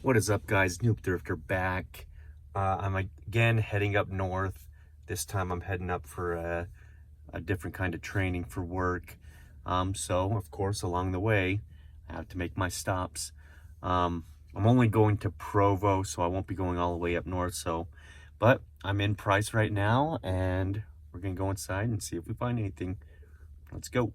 What is up, guys? Noob Thrifter back. I'm again heading up north. This time I'm heading up for a different kind of training for work. So of course along the way I have to make my stops. I'm only going to Provo, so I won't be going all the way up north. But I'm in Price right now, and we're gonna go inside and see if we find anything. Let's go.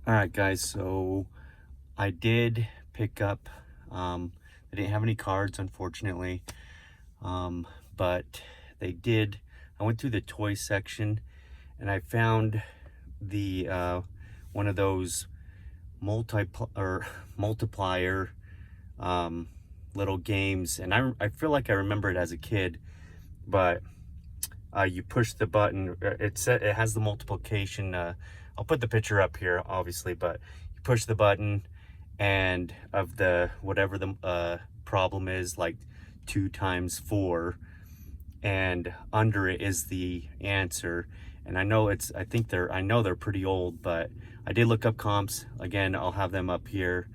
All right, guys, so I did pick up, I didn't have any cards, unfortunately, but they did. I went through the toy section and I found the one of those multiplier little games, and I feel like I remember it as a kid, but you push the button. It has the multiplication. I'll put the picture up here, obviously, but you push the button, and of the whatever the problem is, like 2 times 4, and under it is the answer. And I know I know they're pretty old, but I did look up comps. Again, I'll have them up here.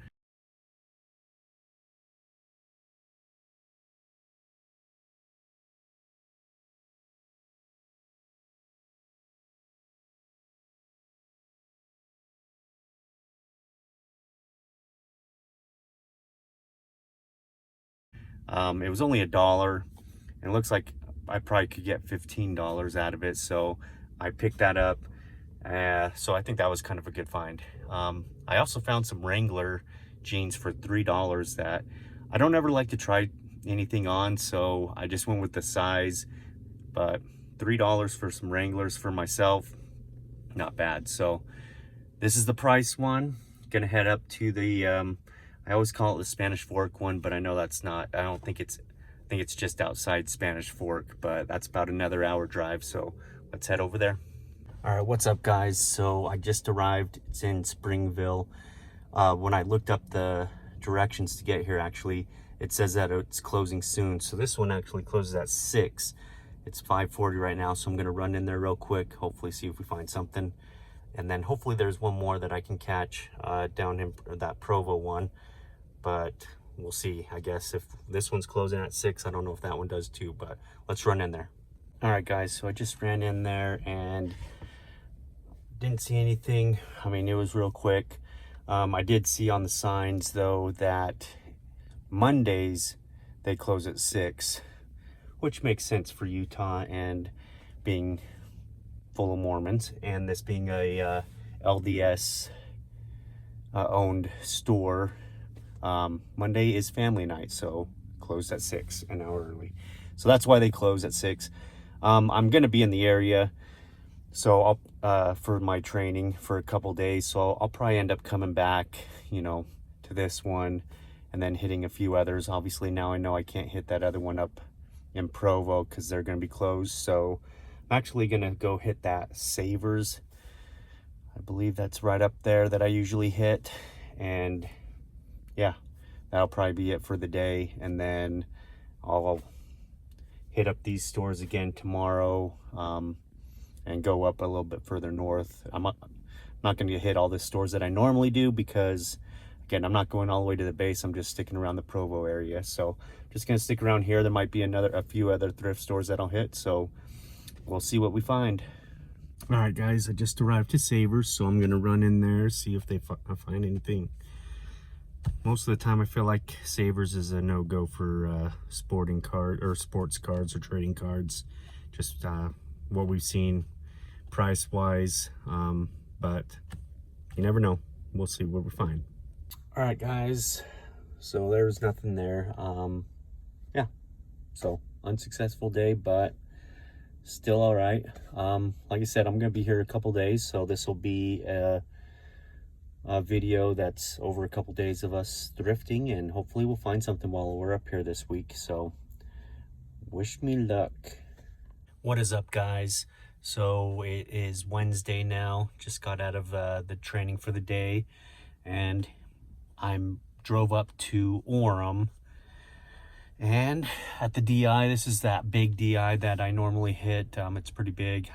It was only $1, and it looks like I probably could get $15 out of it, so I picked that up. So I think that was kind of a good find. I also found some Wrangler jeans for $3 that I don't ever like to try anything on, so I just went with the size. But $3 for some Wranglers for myself, not bad. So this is the Price one. Gonna head up to the I always call it the Spanish Fork one, but I know that's not. I think it's just outside Spanish Fork, but that's about another hour drive, so let's head over there. All right, what's up, guys? So I just arrived. It's in Springville. When I looked up the directions to get here, actually, it says that it's closing soon. So this one actually closes at 6. It's 5:40 right now, so I'm gonna run in there real quick, hopefully see if we find something. And then hopefully there's one more that I can catch down in that Provo one. But we'll see. I guess if this one's closing at 6, I don't know if that one does too, but let's run in there. All right, guys, so I just ran in there and didn't see anything. I mean, it was real quick. I did see on the signs, though, that Mondays they close at 6, which makes sense for Utah and being full of Mormons, and this being a LDS owned store. Monday is family night, so closed at 6, an hour early. So that's why they close at 6. I'm gonna be in the area, so I'll for my training for a couple days. So I'll probably end up coming back, to this one, and then hitting a few others. Obviously, now I know I can't hit that other one up in Provo because they're gonna be closed. So I'm actually gonna go hit that Savers. I believe that's right up there that I usually hit, and yeah, that'll probably be it for the day. And then I'll hit up these stores again tomorrow, and go up a little bit further north. I'm not going to hit all the stores that I normally do because, again, I'm not going all the way to the base. I'm just sticking around the Provo area. So I'm just going to stick around here. There might be a few other thrift stores that I'll hit. So we'll see what we find. All right, guys, I just arrived to Savers, so I'm going to run in there, see if I find anything. Most of the time I feel like Savers is a no-go for sporting card or sports cards or trading cards. Just what we've seen price-wise, but you never know. We'll see what we find. All right, guys, so there's nothing there. Yeah, so unsuccessful day, but still all right. Like I said, I'm gonna be here a couple days, so this will be a video that's over a couple days of us thrifting, and hopefully we'll find something while we're up here this week. So wish me luck. What is up, guys? So it is Wednesday now. Just got out of the training for the day, and I drove up to Orem, and at the DI, this is that big DI that I normally hit. It's pretty big.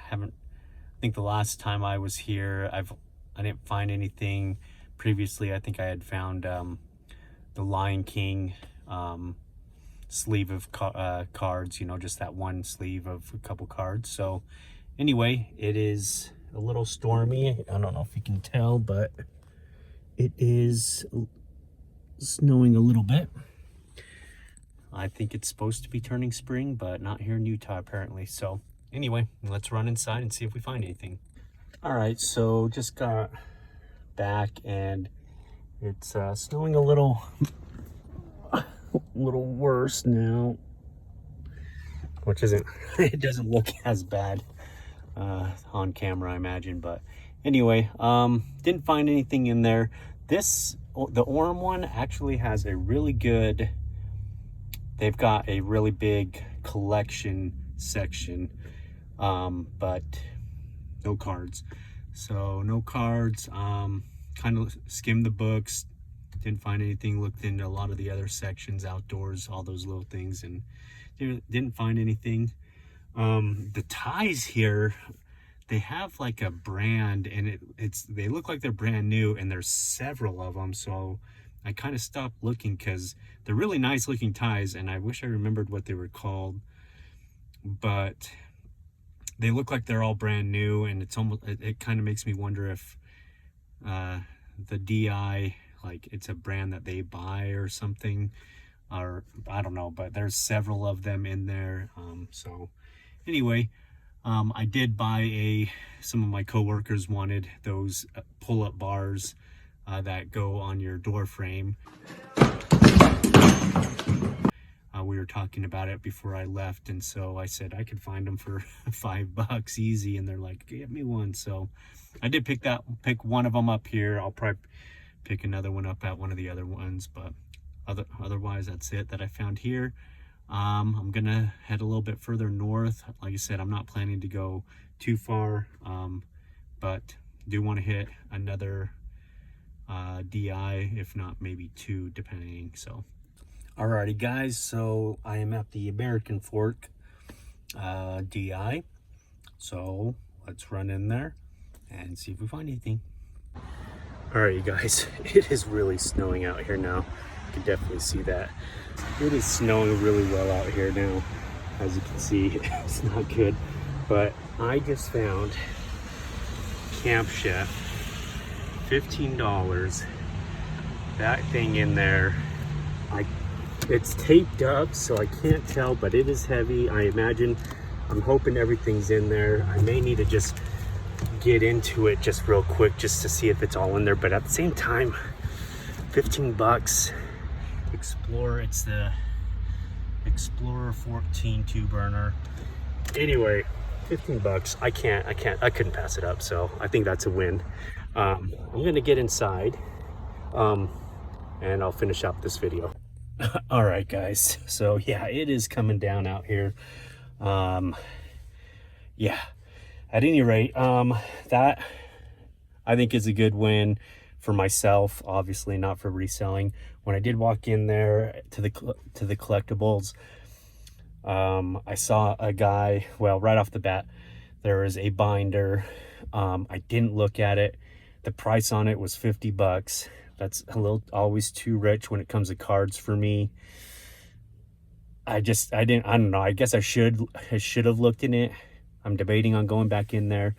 think the last time I was here, I didn't find anything previously. I think I had found the Lion King sleeve of cards, you know, just that one sleeve of a couple cards. So anyway, it is a little stormy. I don't know if you can tell, but it is snowing a little bit. I think it's supposed to be turning spring, but not here in Utah apparently. So anyway, let's run inside and see if we find anything. All right, so just got back and it's snowing a little worse now, which isn't, it doesn't look as bad on camera, I imagine. But anyway, didn't find anything in there. The Orem one actually has a really good, they've got a really big collection section, but no cards. So no cards. Kind of skimmed the books, didn't find anything, looked into a lot of the other sections, outdoors, all those little things, and didn't find anything. The ties here, they have like a brand, and they look like they're brand new, and there's several of them. So I kind of stopped looking because they're really nice looking ties, and I wish I remembered what they were called, but they look like they're all brand new, and it's almost, it kind of makes me wonder if the DI, like it's a brand that they buy or something, or I don't know, but there's several of them in there. So anyway, I did buy some of my coworkers wanted those pull-up bars that go on your door frame. We were talking about it before I left, and so I said I could find them for $5 easy, and they're like, get me one. So I did pick one of them up here. I'll probably pick another one up at one of the other ones, but otherwise that's it that I found here. I'm gonna head a little bit further north. Like I said, I'm not planning to go too far, but do want to hit another DI, if not maybe two, depending. So alrighty guys, so I am at the American Fork DI, so let's run in there and see if we find anything. Alright you guys, it is really snowing out here now. You can definitely see that. It is snowing really well out here now. As you can see, it's not good. But I just found Camp Chef, $15. That thing in there, it's taped up, so I can't tell, but it is heavy. I'm hoping everything's in there. I may need to just get into it just real quick just to see if it's all in there, but at the same time, $15. Explorer, it's the Explorer 14 2-burner. Anyway, $15. I couldn't pass it up, so I think that's a win. I'm gonna get inside and I'll finish up this video. All right guys, so yeah, it is coming down out here. Yeah, at any rate, that I think is a good win for myself, obviously not for reselling. When I did walk in there to the collectibles, I saw a guy, well, right off the bat, there is a binder. I didn't look at it. The price on it was $50. That's always too rich when it comes to cards for me. I don't know. I guess I should have looked in it. I'm debating on going back in there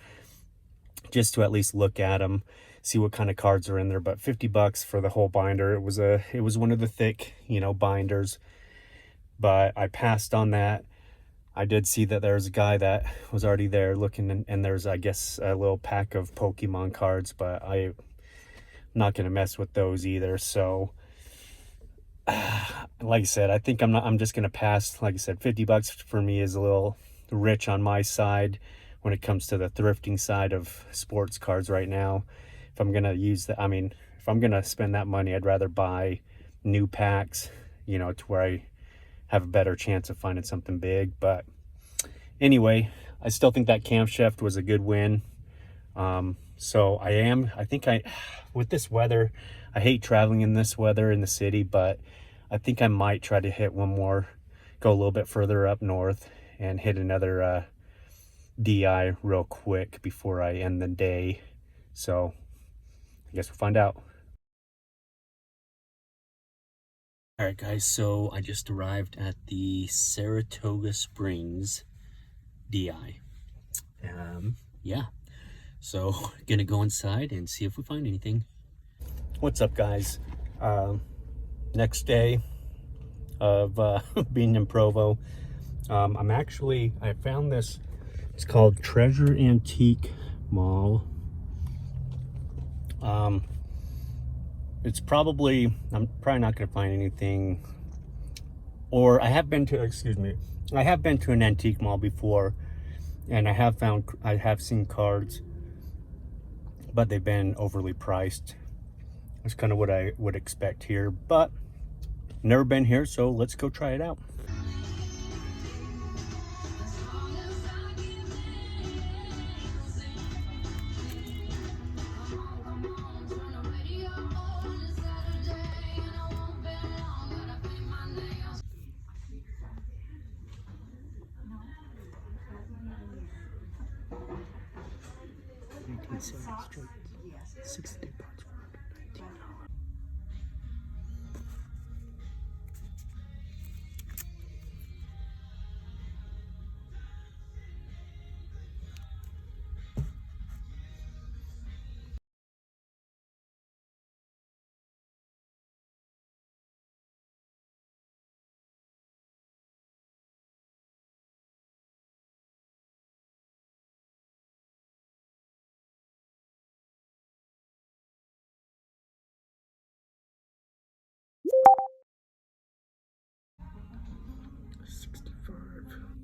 just to at least look at them, see what kind of cards are in there. But $50 for the whole binder. It was one of the thick, binders. But I passed on that. I did see that there was a guy that was already there looking, and there's, I guess, a little pack of Pokemon cards, but I'm not gonna mess with those either. So like I said, I think I'm just gonna pass. Like I said, $50 for me is a little rich on my side when it comes to the thrifting side of sports cards right now. If I'm gonna use that, if I'm gonna spend that money, I'd rather buy new packs, to where I have a better chance of finding something big. But anyway, I still think that Camp Chef was a good win. So with this weather, I hate traveling in this weather in the city, but I think I might try to hit one more, go a little bit further up north and hit another DI real quick before I end the day. So I guess we'll find out. All right, guys, so I just arrived at the Saratoga Springs DI. Yeah, so gonna go inside and see if we find anything. What's up, guys? Next day of being in Provo. I found this, it's called Treasure Antique Mall. It's probably, I'm probably not going to find anything, or I have been to an antique mall before, and I have seen cards, but they've been overly priced. That's kind of what I would expect here, but never been here, so let's go try it out.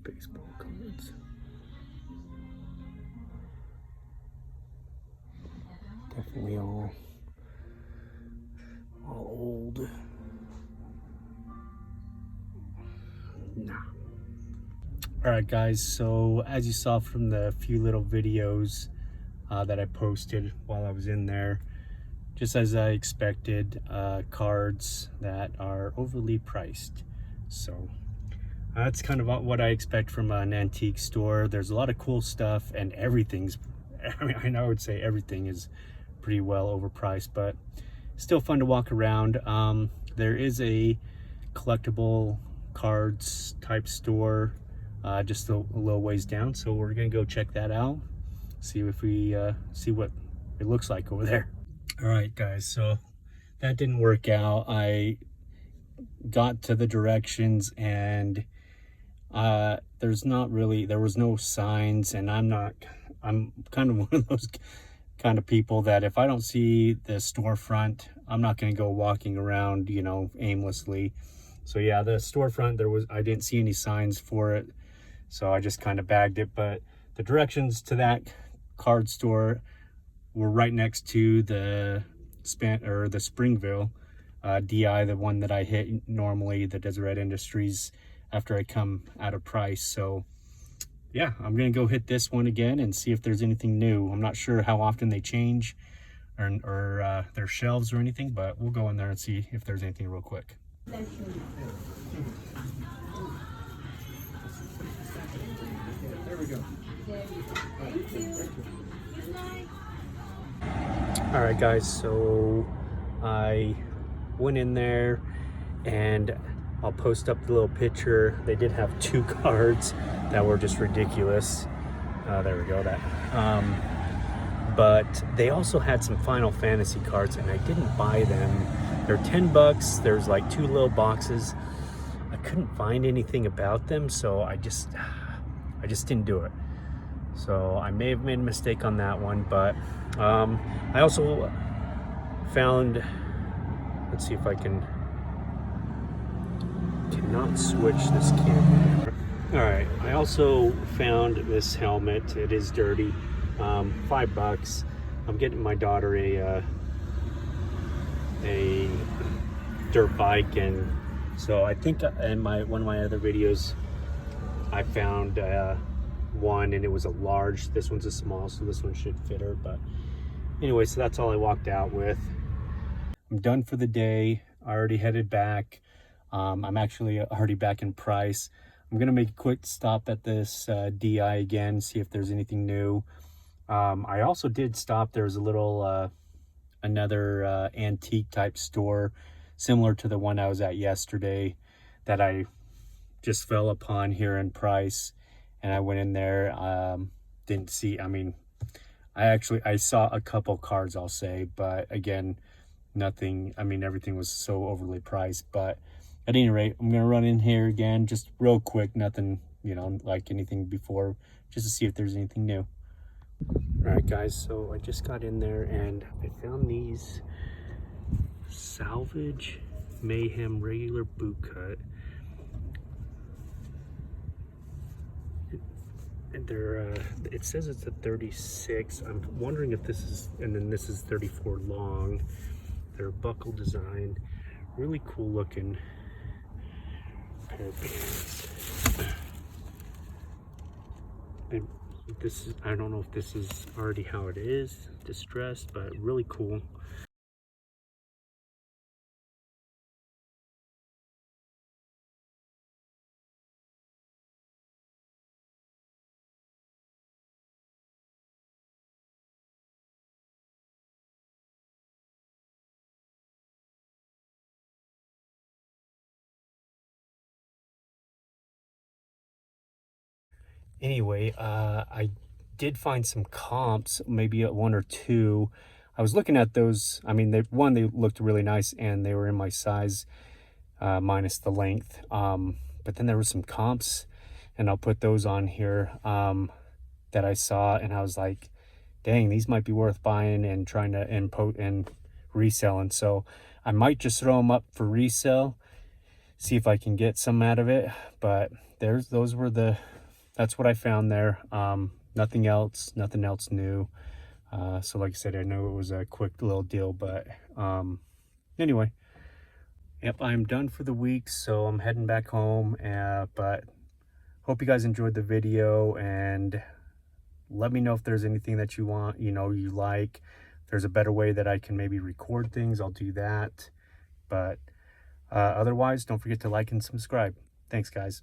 Baseball cards. Definitely all old. Nah. All right, guys, so as you saw from the few little videos that I posted while I was in there, just as I expected, cards that are overly priced. So that's kind of what I expect from an antique store. There's a lot of cool stuff, and everything's, I know I would say everything is pretty well overpriced, but still fun to walk around. There is a collectible cards type store just a little ways down, so we're gonna go check that out, see if we see what it looks like over there. All right, guys, so that didn't work out. I got to the directions, and there was no signs, and I'm kind of one of those kind of people that if I don't see the storefront, I'm not going to go walking around, aimlessly. So yeah, the storefront, I didn't see any signs for it, so I just kind of bagged it. But the directions to that card store were right next to the Springville DI, the one that I hit normally, the Deseret Industries, after I come out of price. So yeah, I'm gonna go hit this one again and see if there's anything new. I'm not sure how often they change or their shelves or anything, but we'll go in there and see if there's anything real quick. There we go. Thank you. All right, guys, so I went in there, and I'll post up the little picture. They did have 2 cards that were just ridiculous. There we go, that. But they also had some Final Fantasy cards, and I didn't buy them. They're $10. There's like 2 little boxes. I couldn't find anything about them, so I just didn't do it. So I may have made a mistake on that one, but I also found, let's see if I cannot switch this camera. All right, I also found this helmet. It is dirty, $5. I'm getting my daughter a dirt bike, and so I think in one of my other videos I found one, and it was a large. This one's a small, so this one should fit her. But anyway, so that's all I walked out with. I'm done for the day. I already headed back. I'm actually already back in Price. I'm gonna make a quick stop at this DI again, see if there's anything new. I also did stop. There's a little another antique type store similar to the one I was at yesterday that I just fell upon here in Price, and I went in there. Didn't see, I mean, I saw a couple cars, I'll say, but again, nothing, I mean, everything was so overly priced. But at any rate, I'm gonna run in here again, just real quick, nothing, you know, like anything before, just to see if there's anything new. All right, guys, so I just got in there and I found these Salvage Mayhem regular boot cut. And they're, it says it's a 36. I'm wondering if this is, and then this is 34 long. They're buckle design, really cool looking pair of pants. And this is, I don't know if this is already how it is, distressed, but really cool. Anyway, I did find some comps, maybe one or two. I was looking at those. I mean, they looked really nice and they were in my size, minus the length. But then there were some comps, and I'll put those on here, that I saw, and I was like, dang, these might be worth buying and trying to and reselling. So I might just throw them up for resale, see if I can get some out of it. But that's what I found there. Nothing else new. So like I said, I know it was a quick little deal, but anyway, yep, I'm done for the week, so I'm heading back home. But hope you guys enjoyed the video, and let me know if there's anything that you want, you like. If there's a better way that I can maybe record things, I'll do that. But otherwise, don't forget to like and subscribe. Thanks, guys.